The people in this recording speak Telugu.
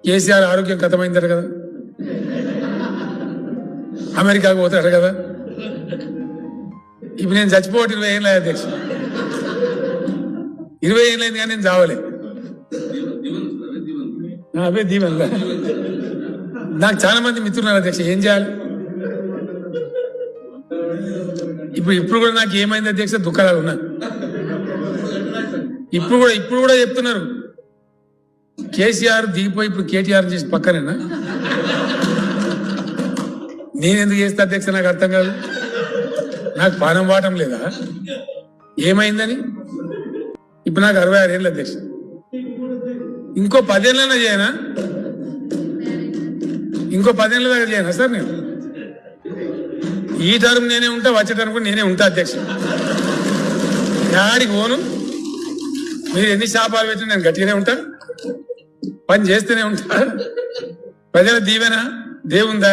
కేసీఆర్ ఆరోగ్యం కథమైందట కదా, అమెరికాకు పోతాడు కదా. ఇప్పుడు నేను చచ్చిపోవటం 20 ఏళ్ళ అధ్యక్ష, 20 ఏళ్ళైంది కానీ నేను చావలే. అవే దీవెన్. నాకు చాలా మంది మిత్రులు అధ్యక్ష, ఏం చేయాలి ఇప్పుడు కూడా నాకు ఏమైంది అధ్యక్ష, దుఃఖాలు ఉన్నా. ఇప్పుడు కూడా చెప్తున్నారు కేసీఆర్ దిగిపోయి ఇప్పుడు కేటీఆర్ చేసి పక్కనేనా. నేనెందుకు చేస్తా అధ్యక్ష, నాకు అర్థం కాదు. నాకు పానం వాటం లేదా ఏమైందని. ఇప్పుడు నాకు 66 ఏళ్ళు అధ్యక్ష, ఇంకో 10 ఏళ్ళైనా చేయనా, ఇంకో 10 ఏళ్ళ దాకా చేయనా సార్ నేను. ఈ టర్మ్ నేనే ఉంటా, వచ్చే టర్మ్ కూడా నేనే ఉంటా అధ్యక్ష. యాడికి పోను, మీరు ఎన్ని శాపాలు పెట్టినా నేను గట్టిగానే ఉంటా, పని చేస్తూనే ఉంటా. ప్రజల దీవెన దేవుందా